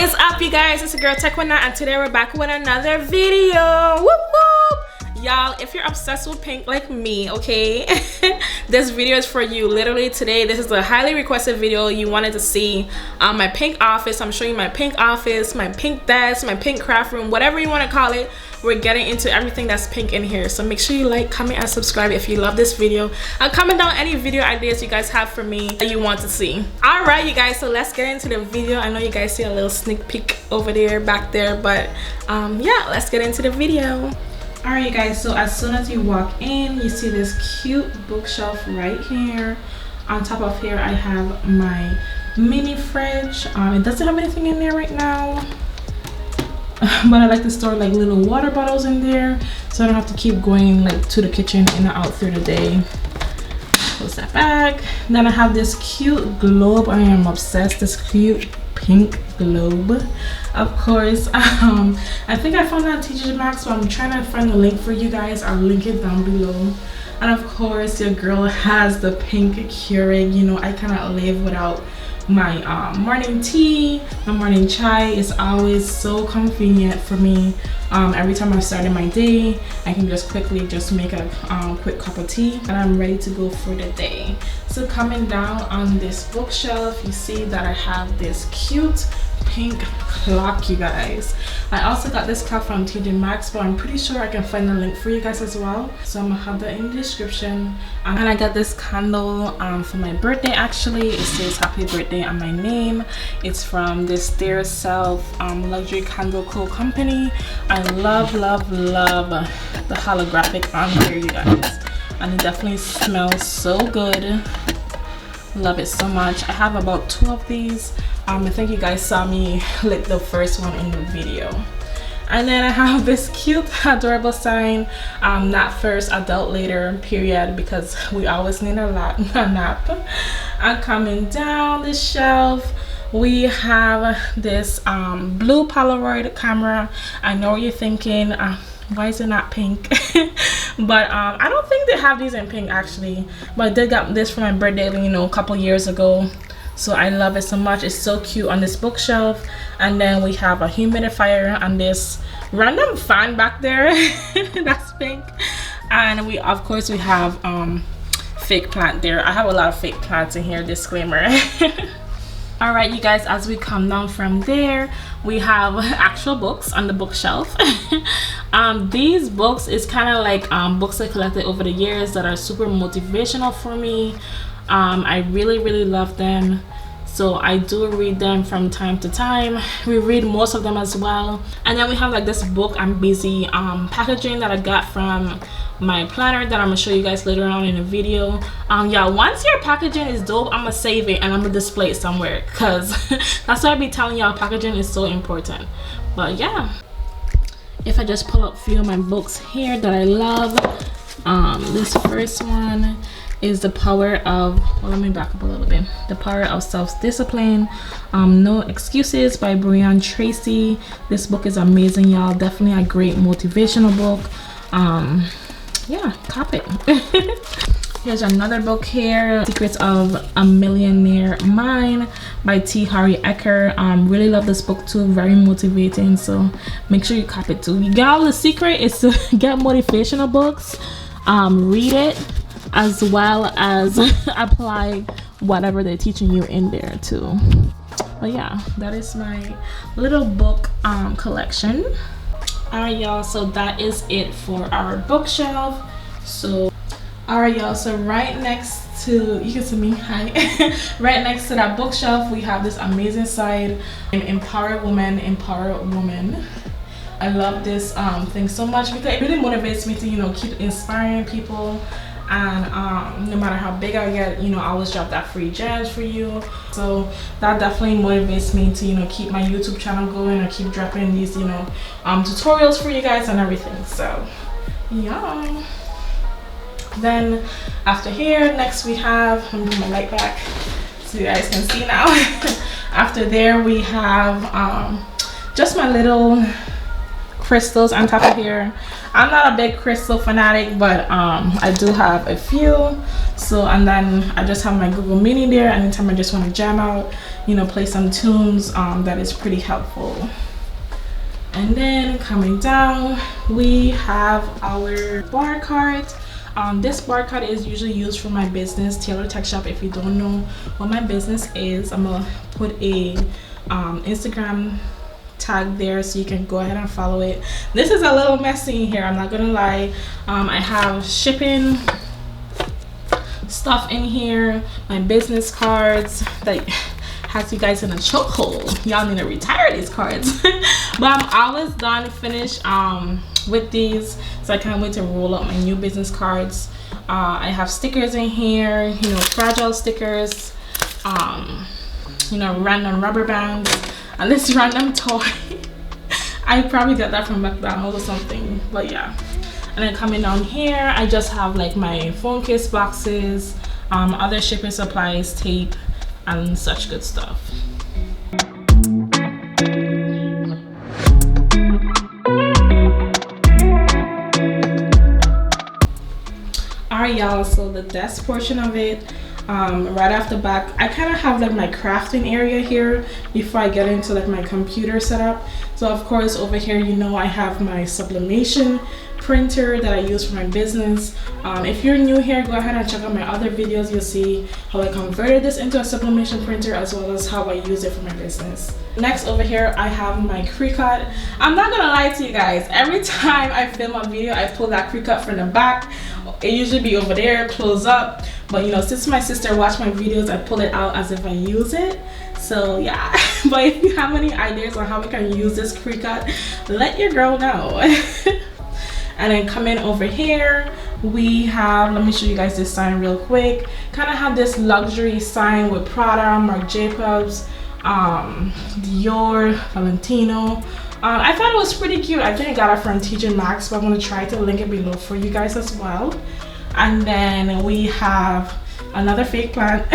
is up, you guys? It's your girl TechWithNath, and today we're back with another video. Whoop whoop! Y'all, if you're obsessed with pink like me, okay, this video is for you. Literally today, this is a highly requested video. You wanted to see my pink office. I'm showing you my pink office, my pink desk, my pink craft room, whatever you want to call it. We're getting into everything that's pink in here. So make sure you like, comment, and subscribe if you love this video. And comment down any video ideas you guys have for me that you want to see. All right, you guys, so let's get into the video. I know you guys see a little sneak peek over there, back there, but yeah, let's get into the video. All right, you guys, so as soon as you walk in, you see this cute bookshelf right here. On top of here, I have my mini fridge. It doesn't have anything in there right now, but I like to store like little water bottles in there, so I don't have to keep going like to the kitchen in and out through the day. Close that back. Then I have this cute globe. I am obsessed. This cute pink globe, of course. I think I found that on TJ Maxx, so I'm trying to find the link for you guys. I'll link it down below. And of course, your girl has the pink Keurig. You know, I cannot live without my morning tea. My morning chai is always so convenient for me. Every time I'm starting my day, I can just quickly just make a quick cup of tea and I'm ready to go for the day. So coming down on this bookshelf, you see that I have this cute pink clock, you guys. I also got this clock from TJ Maxx, but I'm pretty sure I can find the link for you guys as well, so I'm gonna have that in the description. And I got this candle for my birthday. Actually, it says happy birthday on my name. It's from this Dear Self luxury candle co company. I love the holographic on here, you guys, and it definitely smells so good. Love it so much. I have about 2 of these. I think you guys saw me lit the first one in the video. And then I have this cute adorable sign, not first, adult later, period, because we always need a nap. And coming down the shelf, we have this blue Polaroid camera. I know what you're thinking, why is it not pink? But I don't think they have these in pink actually, but I did get this for my birthday, you know, a couple years ago. So I love it so much. It's so cute on this bookshelf. And then we have a humidifier and this random fan back there that's pink. And we, of course, we have fake plant there. I have a lot of fake plants in here, disclaimer. All right, you guys, as we come down from there, we have actual books on the bookshelf. These books is kind of like books I collected over the years that are super motivational for me. I really love them, so I do read them from time to time. We read most of them as well. And then we have like this book I'm busy packaging that I got from my planner that I'm gonna show you guys later on in the video. Yeah, once your packaging is dope, I'm gonna save it and I'm gonna display it somewhere, because that's why I be telling y'all, packaging is so important. But yeah, if I just pull up a few of my books here that I love, this first one is The Power of, well, let me back up a little bit. The Power of Self-Discipline, No Excuses by Brian Tracy. This book is amazing, y'all. Definitely a great motivational book. Yeah, cop it. Here's another book here, Secrets of a Millionaire Mind by T. Harry Eker. Really love this book too, very motivating, so make sure you cop it too. Y'all, the secret is to get motivational books, read it, as well as apply whatever they're teaching you in there too. But yeah, that is my little book collection. All right, y'all, so that is it for our bookshelf. So all right, y'all, so right next to, you can see me, hi. Right next to that bookshelf, we have this amazing side, Empower Woman, Empower Woman. I love this thing so much because it really motivates me to, you know, keep inspiring people. And no matter how big I get, you know, I always drop that free gems for you. So that definitely motivates me to, you know, keep my YouTube channel going and keep dropping these, you know, tutorials for you guys and everything. So yeah. Then after here, next we have, let me put my light back so you guys can see now. After there we have just my little crystals on top of here. I'm not a big crystal fanatic, but I do have a few. So, and then I just have my Google Mini there. Anytime I just want to jam out, you know, play some tunes, that is pretty helpful. And then coming down, we have our bar cart. This bar cart is usually used for my business, Taylor Tech Shop. If you don't know what my business is, I'm gonna put a Instagram tag there so you can go ahead and follow it. This is a little messy in here, I'm not gonna lie. I have shipping stuff in here, my business cards that has you guys in a chokehold. Y'all need to retire these cards. But I'm almost done, finished with these, so I can't wait to roll up my new business cards. I have stickers in here, you know, fragile stickers, you know, random rubber bands, and this random toy. I probably got that from McDonald's or something, but yeah. And then coming down here, I just have like my phone case boxes, other shipping supplies, tape, and such good stuff. Alright y'all, so the desk portion of it, right off the back, I kind of have like my crafting area here before I get into like my computer setup. So of course over here, you know, I have my sublimation printer that I use for my business. If you're new here, go ahead and check out my other videos. You'll see how I converted this into a sublimation printer, as well as how I use it for my business. Next over here, I have my Cricut. I'm not gonna lie to you guys, every time I film a video, I pull that Cricut from the back. It usually be over there, close up, but you know, since my sister watched my videos, I pull it out as if I use it. So yeah. But if you have any ideas on how we can use this Cricut, let your girl know. And then coming over here, we have, let me show you guys this sign real quick. Kind of have this luxury sign with Prada, Marc Jacobs, Dior, Valentino. I thought it was pretty cute. I think I got it from TJ Maxx, but I'm going to try to link it below for you guys as well. And then we have another fake plant.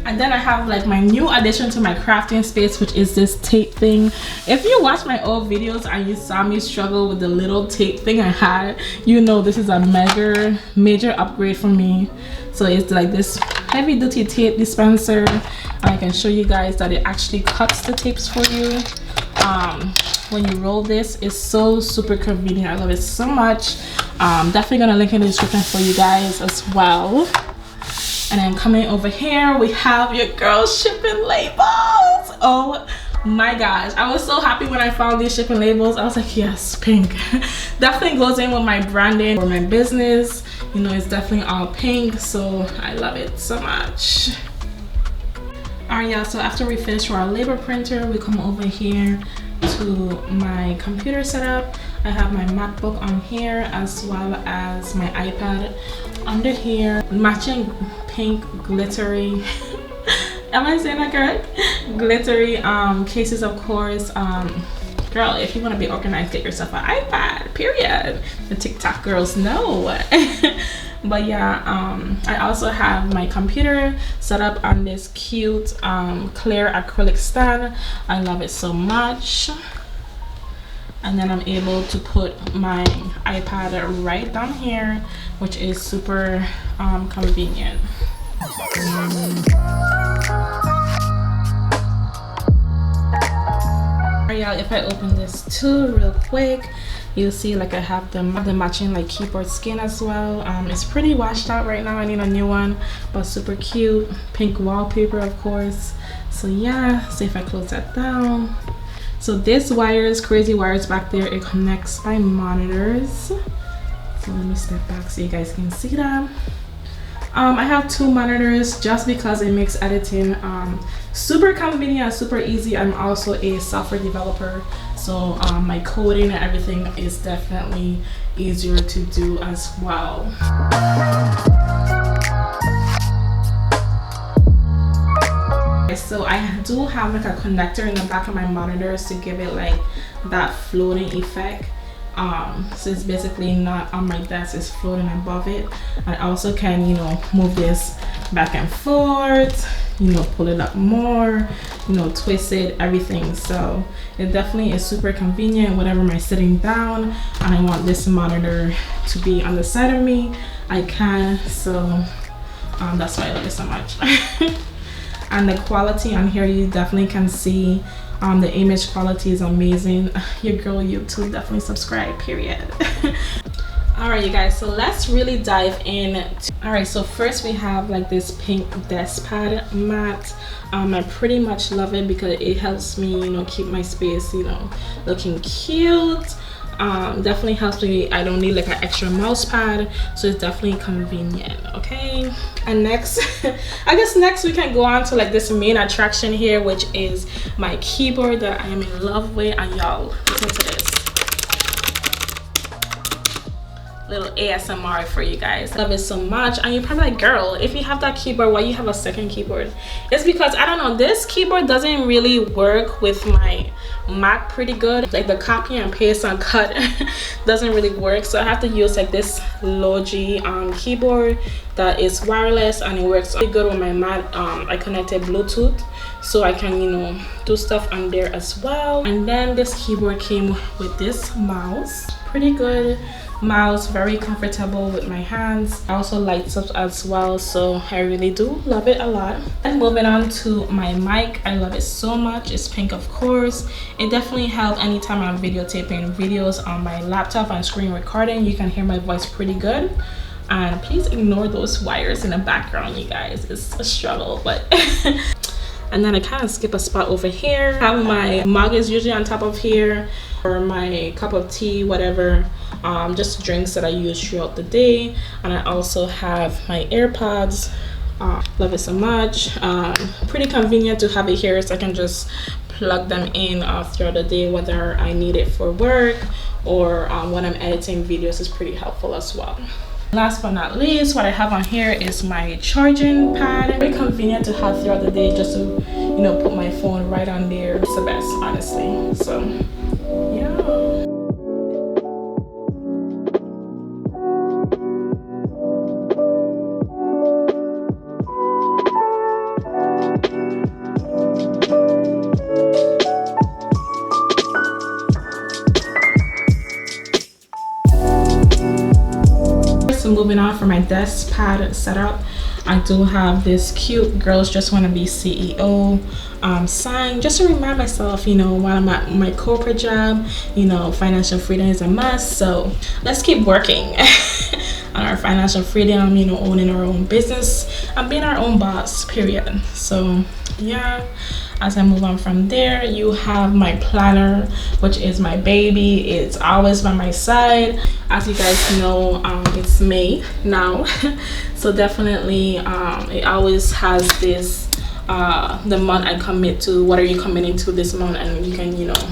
And then I have like my new addition to my crafting space, which is this tape thing. If you watch my old videos and you saw me struggle with the little tape thing I had, you know this is a major upgrade for me. So it's like this heavy duty tape dispenser. I can show you guys that it actually cuts the tapes for you. When you roll this, it's so super convenient. I love it so much. Definitely gonna link in the description for you guys as well. And then coming over here, we have your girl's shipping labels. Oh my gosh, I was so happy when I found these shipping labels. I was like, yes, pink. Definitely goes in with my branding for my business. You know, it's definitely all pink, so I love it so much. Alright y'all, so after we finish our label printer, we come over here to my computer setup. I have my MacBook on here, as well as my iPad under here. Matching pink glittery am I saying that correct? Glittery cases, of course. Girl, if you want to be organized, get yourself an iPad, period. The TikTok girls know. But yeah, I also have my computer set up on this cute clear acrylic stand. I love it so much. And then I'm able to put my iPad right down here, which is super convenient. Y'all, if I open this too real quick, you'll see like I have the matching like keyboard skin as well. It's pretty washed out right now. I need a new one, but super cute. Pink wallpaper, of course. So yeah, so if I close that down, so this wires, crazy wires back there, it connects my monitors. So let me step back so you guys can see them. I have two monitors just because it makes editing super convenient, super easy. I'm also a software developer, so my coding and everything is definitely easier to do as well. So I do have like a connector in the back of my monitors to give it like that floating effect. So it's basically not on my desk, it's floating above it. I also can, you know, move this back and forth, you know, pull it up more, you know, twist it, everything. So it definitely is super convenient whenever I'm sitting down and I want this monitor to be on the side of me, I can. So that's why I love it so much. And the quality on here, you definitely can see the image quality is amazing. Your girl YouTube, definitely subscribe, period. All right, you guys, so let's really dive in. All right, so first we have like this pink desk pad mat. I pretty much love it because it helps me, you know, keep my space, you know, looking cute. Definitely helps me. I don't need like an extra mouse pad, so it's definitely convenient. Okay, and next I guess next we can go on to like this main attraction here, which is my keyboard that I am in love with. And y'all, listen to this little ASMR for you guys. I love it so much. And you're probably like, girl, if you have that keyboard, why you have a second keyboard? It's because I don't know, this keyboard doesn't really work with my Mac pretty good. Like the copy and paste and cut doesn't really work, so I have to use like this Logi keyboard that is wireless, and it works really good with my Mac. I connected Bluetooth so I can, you know, do stuff on there as well. And then this keyboard came with this mouse, pretty good mouse, very comfortable with my hands. I also lights up as well, so I really do love it a lot. And moving on to my mic, I love it so much. It's pink, of course. It definitely helps anytime I'm videotaping videos on my laptop and screen recording. You can hear my voice pretty good. And please ignore those wires in the background, you guys. It's a struggle, but and then I kind of skip a spot over here. I have my mug is usually on top of here, or my cup of tea, whatever, just drinks that I use throughout the day. And I also have my AirPods. Love it so much. Pretty convenient to have it here, so I can just plug them in throughout the day, whether I need it for work or when I'm editing videos. Is pretty helpful as well. Last but not least, what I have on here is my charging pad. Very convenient to have throughout the day, just to, you know, put my phone right on there. It's the best, honestly. So yeah. Moving on from my desk pad setup, I do have this cute "Girls Just Want to Be CEO" sign, just to remind myself, you know, while I'm at my corporate job, you know, financial freedom is a must. So let's keep working on our financial freedom, you know, owning our own business and being our own boss, period. So yeah, as I move on from there, you have my planner, which is my baby. It's always by my side. As you guys know, it's May now, so definitely it always has this the month I commit to. What are you committing to this month? And you can, you know,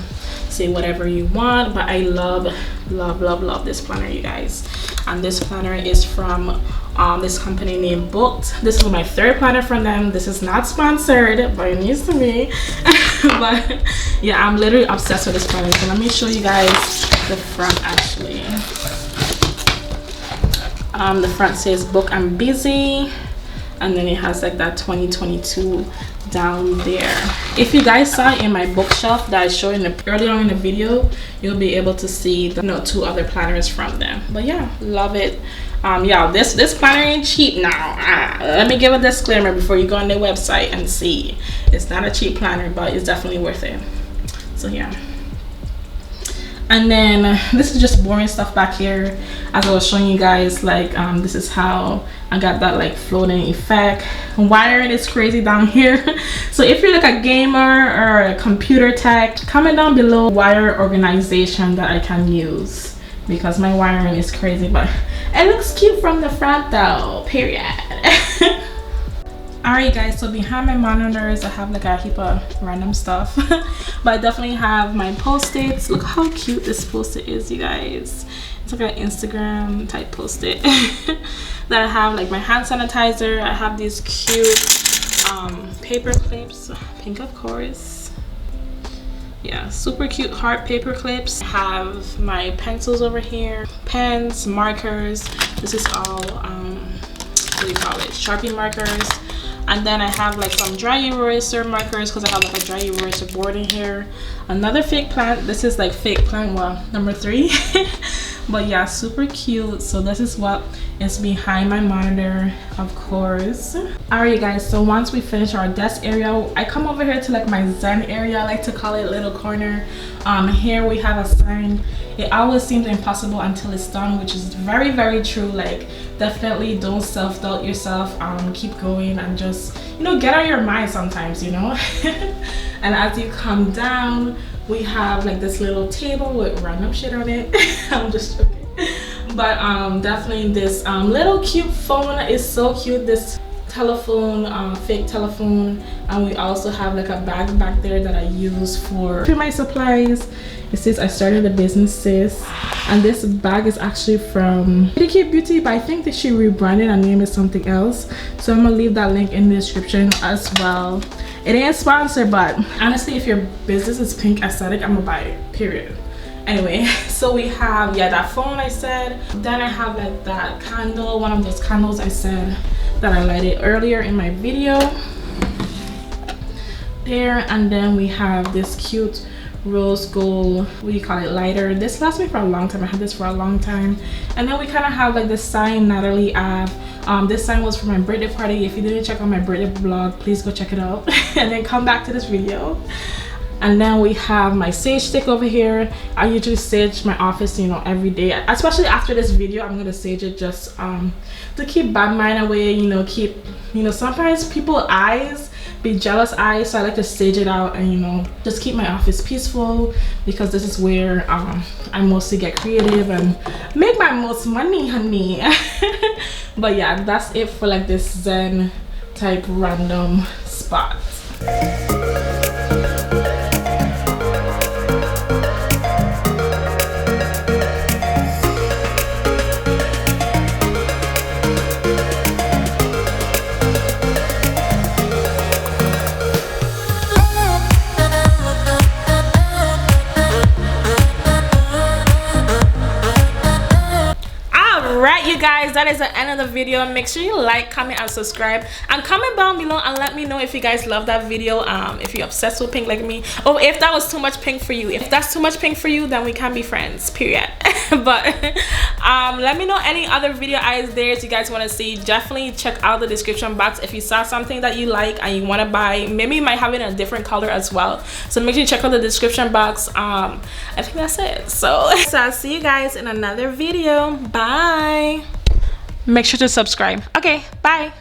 say whatever you want. But I love this planner, you guys. And this planner is from this company named Booked. This is my third planner from them. This is not sponsored, but it needs to be. But yeah, I'm literally obsessed with this planner. So let me show you guys the front. Actually, the front says "Book I'm Busy," and then it has like that 2022 down there. If you guys saw in my bookshelf that I showed earlier on in the video, you'll be able to see the, you know, two other planners from them. But yeah, love it. Yeah, this planner ain't cheap now. Let me give a disclaimer before you go on their website and see. It's not a cheap planner, but it's definitely worth it. So yeah. And then this is just boring stuff back here. As I was showing you guys, like this is how I got that like floating effect. Wiring is crazy down here. So if you're like a gamer or a computer tech, comment down below wire organization that I can use, because my wiring is crazy, but it looks cute from the front though, period. Alright guys, so behind my monitors I have like a heap of random stuff, but I definitely have my post-its. Look how cute this post-it is, you guys. It's like an Instagram type post-it. That I have like my hand sanitizer. I have these cute paper clips, pink of course. Yeah, super cute heart paper clips. I have my pencils over here, pens, markers. This is all what do you call it, Sharpie markers. And then I have like some dry eraser markers because I have like a dry eraser board in here. Another fake plant. This is like fake plant, well, number 3. But yeah, super cute. So this is what is behind my monitor, of course. Alright guys, so once we finish our desk area, I come over here to like my zen area. I like to call it little corner. Here we have a sign. It always seems impossible until it's done, which is very, very true. Like, definitely don't self-doubt yourself. Keep going and just, you know, get out of your mind sometimes, you know. And as you come down, we have like this little table with random shit on it. I'm just joking. But definitely this little cute phone is so cute. This telephone, fake telephone. And we also have like a bag back there that I use for my supplies. It says I started a business, sis. And this bag is actually from Pretty Cute Beauty, but I think that she rebranded and named it something else. So I'm gonna leave that link in the description as well. It ain't sponsored, but honestly, if your business is pink aesthetic, I'm gonna buy it, period. Anyway, so we have, yeah, that phone I said. Then I have like that candle, one of those candles I said that I lighted earlier in my video. There, and then we have this cute rose gold, what do you call it, lighter. This lasts me for a long time. I had this for a long time. And then we kind of have like the sign Natalie Ave. This sign was for my birthday party. If you didn't check out my birthday vlog, please go check it out. And then come back to this video. And then we have my sage stick over here. I usually sage my office, you know, every day, especially after this video. I'm gonna sage it just to keep bad mind away, you know, keep, you know, sometimes people's eyes be jealous eyes, so I like to stage it out and, you know, just keep my office peaceful, because this is where I mostly get creative and make my most money, honey. But yeah, that's it for like this zen type random spot. You guys, that is the end of the video. Make sure you like, comment, and subscribe, and comment down below and let me know if you guys love that video, if you're obsessed with pink like me, or if that was too much pink for you. If that's too much pink for you, then we can be friends, period. But let me know any other video ideas you guys want to see. Definitely check out the description box if you saw something that you like and you want to buy. Maybe you might have it in a different color as well, so make sure you check out the description box. I think that's it. So I'll see you guys in another video. Bye. Make sure to subscribe. Okay, bye.